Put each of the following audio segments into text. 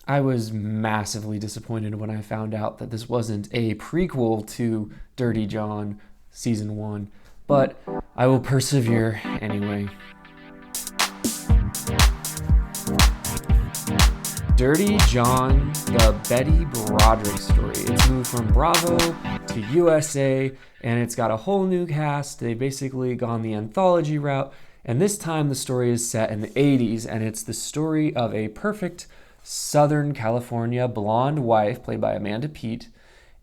I was massively disappointed when I found out that this wasn't a prequel to Dirty John Season 1, but I will persevere anyway. Dirty John, the Betty Broderick story. It's moved from Bravo to USA, and it's got a whole new cast. They've basically gone the anthology route, and this time the story is set in the 80s, and it's the story of a perfect Southern California blonde wife, played by Amanda Peet,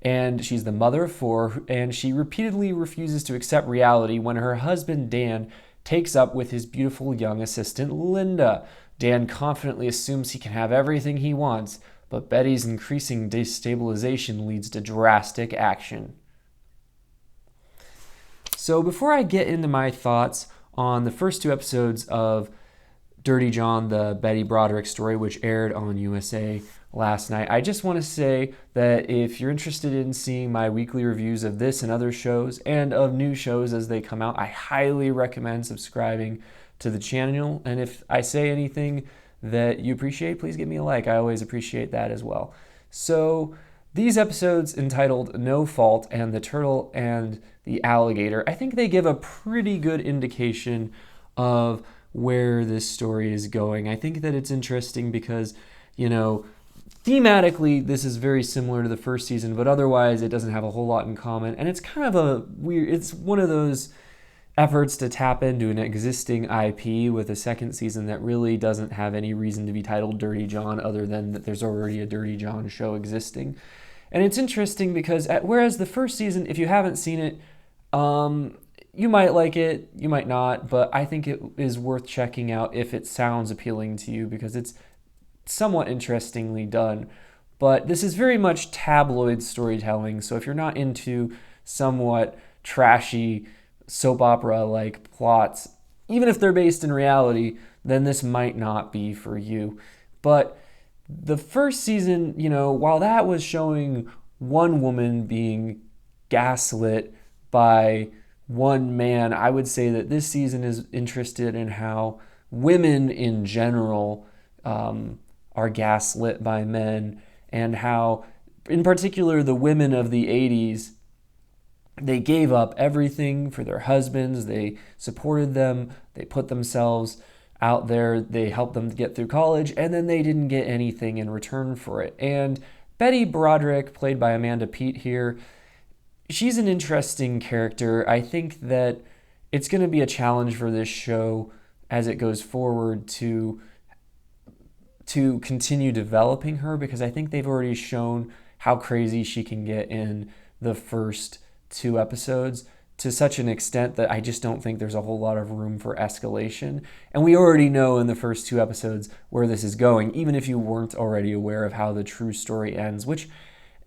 and she's the mother of four, and she repeatedly refuses to accept reality when her husband, Dan, takes up with his beautiful young assistant, Linda. Dan confidently assumes he can have everything he wants, but Betty's increasing destabilization leads to drastic action. So before I get into my thoughts on the first two episodes of Dirty John, the Betty Broderick story, which aired on USA last night, I just want to say that if you're interested in seeing my weekly reviews of this and other shows and of new shows as they come out, I highly recommend subscribing to the channel. And if I say anything that you appreciate, please give me a like. I always appreciate that as well. So these episodes entitled No Fault and The Turtle and the Alligator, I think they give a pretty good indication of where this story is going. I think that it's interesting because, thematically, this is very similar to the first season, but otherwise it doesn't have a whole lot in common. And it's kind of it's one of those efforts to tap into an existing IP with a second season that really doesn't have any reason to be titled Dirty John other than that there's already a Dirty John show existing. And it's interesting because whereas the first season, if you haven't seen it, you might like it, you might not, but I think it is worth checking out if it sounds appealing to you because it's somewhat interestingly done. But this is very much tabloid storytelling, so if you're not into somewhat trashy soap opera-like plots, even if they're based in reality, then this might not be for you. But the first season, while that was showing one woman being gaslit by one man, I would say that this season is interested in how women in general are gaslit by men, and how, in particular, the women of the 80s, they gave up everything for their husbands. They supported them. They put themselves out there. They helped them get through college, and then they didn't get anything in return for it. And Betty Broderick, played by Amanda Peet here, she's an interesting character. I think that it's going to be a challenge for this show as it goes forward to continue developing her, because I think they've already shown how crazy she can get in the first two episodes to such an extent that I just don't think there's a whole lot of room for escalation. And we already know in the first two episodes where this is going, even if you weren't already aware of how the true story ends, which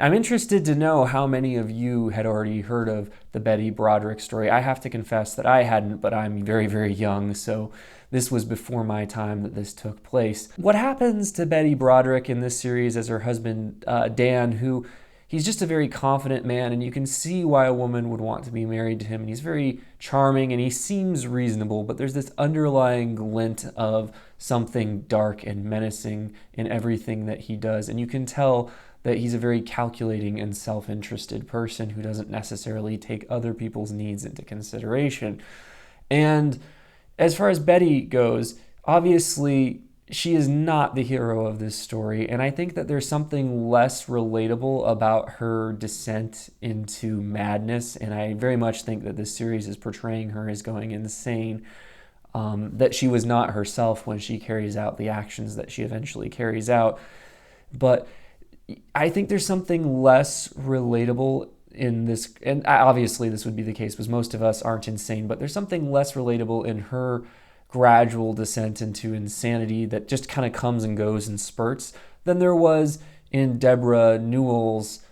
I'm interested to know how many of you had already heard of the Betty Broderick story. I have to confess that I hadn't, but I'm very, very young, so this was before my time that this took place. What happens to Betty Broderick in this series as her husband, Dan, who he's just a very confident man, and you can see why a woman would want to be married to him. And he's very charming, and he seems reasonable, but there's this underlying glint of something dark and menacing in everything that he does. And you can tell that he's a very calculating and self-interested person who doesn't necessarily take other people's needs into consideration. And as far as Betty goes, obviously she is not the hero of this story, and I think that there's something less relatable about her descent into madness, and I very much think that this series is portraying her as going insane, that she was not herself when she carries out the actions that she eventually carries out. But I think there's something less relatable in this, and obviously this would be the case because most of us aren't insane, but there's something less relatable in her gradual descent into insanity that just kind of comes and goes in spurts than there was in Deborah Newell's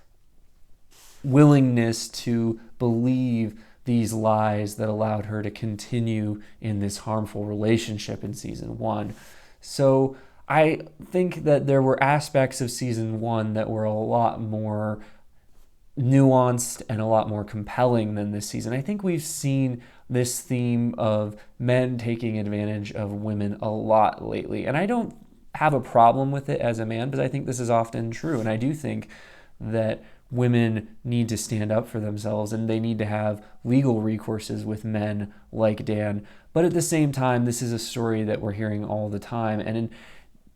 willingness to believe these lies that allowed her to continue in this harmful relationship in season 1. So I think that there were aspects of season 1 that were a lot more nuanced and a lot more compelling than this season. I think we've seen this theme of men taking advantage of women a lot lately, and I don't have a problem with it as a man, but I think this is often true. And I do think that women need to stand up for themselves and they need to have legal recourses with men like Dan. But at the same time, this is a story that we're hearing all the time. And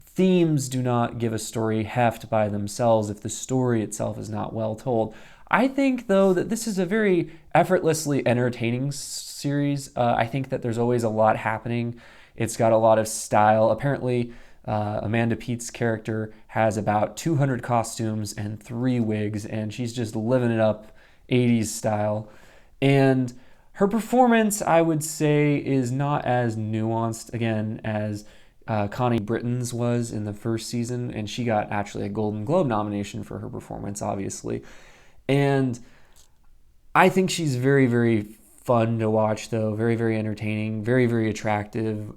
themes do not give a story heft by themselves if the story itself is not well told. I think, though, that this is a very effortlessly entertaining series. I think that there's always a lot happening. It's got a lot of style. Apparently, Amanda Peet's character has about 200 costumes and 3 wigs, and she's just living it up 80s style. And her performance, I would say, is not as nuanced, again, as Connie Britton's was in the first season, and she got actually a Golden Globe nomination for her performance, obviously. And I think she's very, very fun to watch, though. Very, very entertaining, very, very attractive,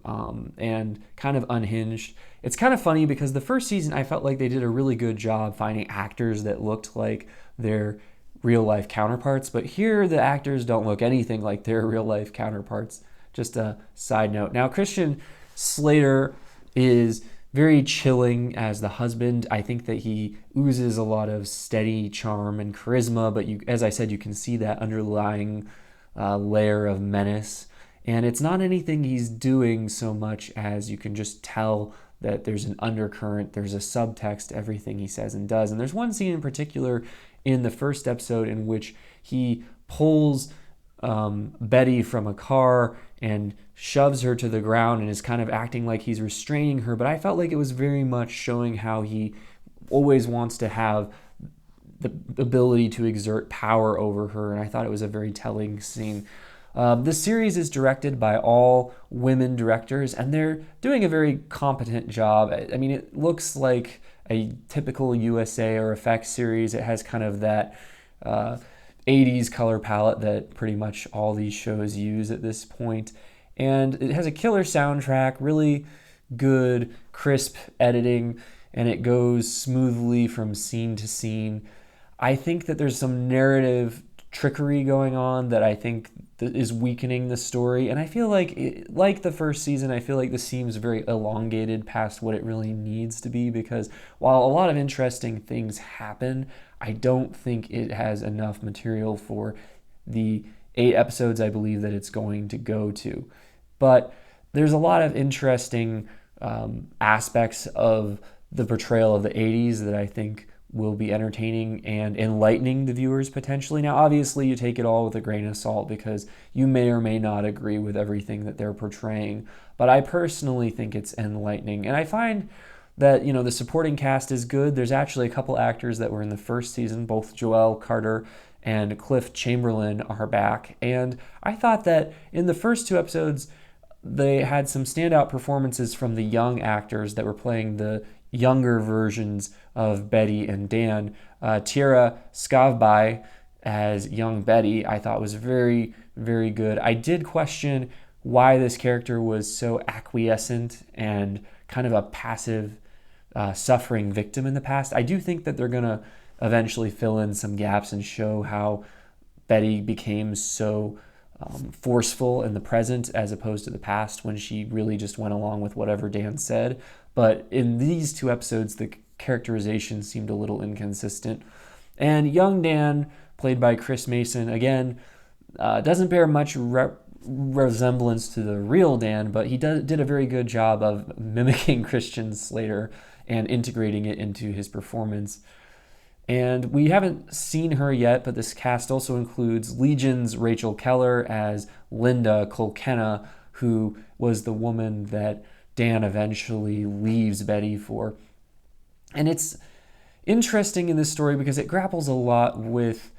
and kind of unhinged. It's kind of funny because the first season I felt like they did a really good job finding actors that looked like their real life counterparts, but here the actors don't look anything like their real life counterparts. Just a side note. Now, Christian Slater is very chilling as the husband. I think that he oozes a lot of steady charm and charisma, but as I said, you can see that underlying layer of menace. And it's not anything he's doing so much as you can just tell that there's an undercurrent, there's a subtext to everything he says and does. And there's one scene in particular in the first episode in which he pulls Betty from a car and shoves her to the ground and is kind of acting like he's restraining her. But I felt like it was very much showing how he always wants to have the ability to exert power over her. And I thought it was a very telling scene. This series is directed by all women directors, and they're doing a very competent job. I mean, it looks like a typical USA or FX series. It has kind of that 80s color palette that pretty much all these shows use at this point. And it has a killer soundtrack, really good, crisp editing, and it goes smoothly from scene to scene. I think that there's some narrative trickery going on that I think is weakening the story. And I feel like, like the first season, I feel like this seems very elongated past what it really needs to be, because while a lot of interesting things happen, I don't think it has enough material for the 8 episodes I believe that it's going to go to. But there's a lot of interesting aspects of the portrayal of the 80s that I think will be entertaining and enlightening the viewers potentially. Now, obviously, you take it all with a grain of salt because you may or may not agree with everything that they're portraying. But I personally think it's enlightening. And I find that, you know, the supporting cast is good. There's actually a couple actors that were in the first season. Both Joelle Carter and Cliff Chamberlain are back. And I thought that in the first 2 episodes, they had some standout performances from the young actors that were playing the younger versions of Betty and Dan. Tiera Skovbye as young Betty, I thought was very, very good. I did question why this character was so acquiescent and kind of a passive suffering victim in the past. I do think that they're going to eventually fill in some gaps and show how Betty became so forceful in the present as opposed to the past when she really just went along with whatever Dan said. But in these 2 episodes, the characterization seemed a little inconsistent. And young Dan, played by Chris Mason, again, doesn't bear much resemblance to the real Dan, but he did a very good job of mimicking Christian Slater and integrating it into his performance. And we haven't seen her yet, but this cast also includes Legion's Rachel Keller as Linda Kolkenna, who was the woman that Dan eventually leaves Betty for. And it's interesting in this story because it grapples a lot with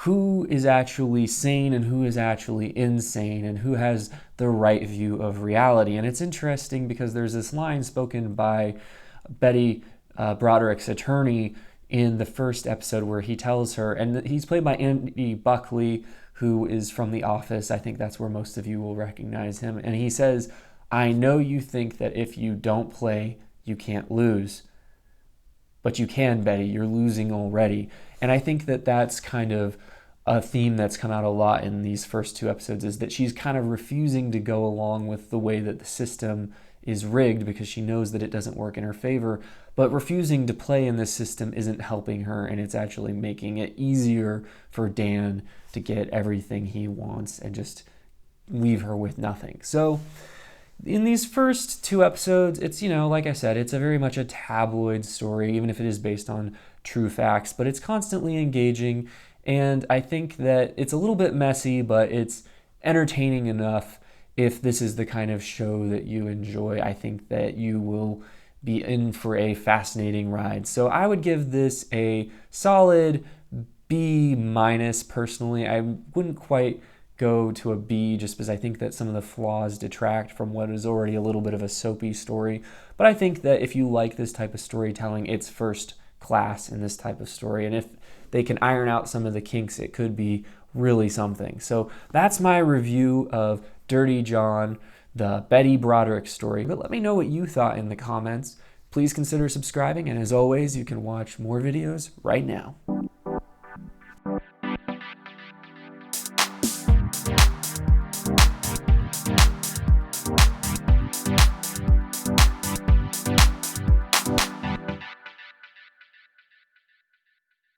who is actually sane and who is actually insane and who has the right view of reality. And it's interesting because there's this line spoken by Betty Broderick's attorney in the first episode where he tells her, and he's played by Andy Buckley, who is from The Office. I think that's where most of you will recognize him. And he says, "I know you think that if you don't play, you can't lose. But you can, Betty. You're losing already." And I think that that's kind of a theme that's come out a lot in these first 2 episodes, is that she's kind of refusing to go along with the way that the system is rigged because she knows that it doesn't work in her favor, but refusing to play in this system isn't helping her, and it's actually making it easier for Dan to get everything he wants and just leave her with nothing. So in these first 2 episodes, it's, like I said, it's a very much a tabloid story, even if it is based on true facts, but it's constantly engaging, and I think that it's a little bit messy, but it's entertaining enough. If this is the kind of show that you enjoy, I think that you will be in for a fascinating ride. So I would give this a solid B- personally. I wouldn't quite go to a B just because I think that some of the flaws detract from what is already a little bit of a soapy story. But I think that if you like this type of storytelling, it's first class in this type of story. And if they can iron out some of the kinks, it could be really something. So that's my review of Dirty John, the Betty Broderick story. But let me know what you thought in the comments. Please consider subscribing, and as always, you can watch more videos right now.